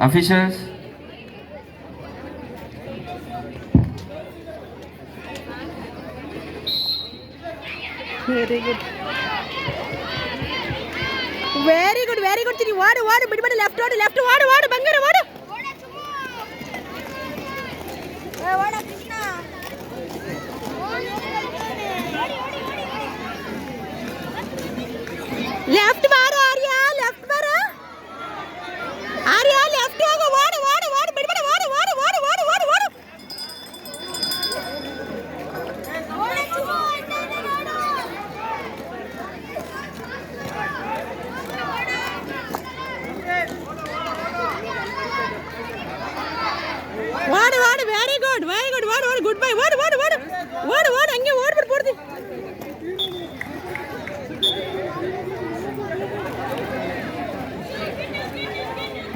Officials, very good very good very good ತಿನಿ ಓಡು ಓಡು ಬಿಡಬೇಡ ಲೆಫ್ಟ್ ಓಡು ಲೆಫ್ಟ್ ಓಡು ಓಡು ಬಂಗಾರ ಓಡು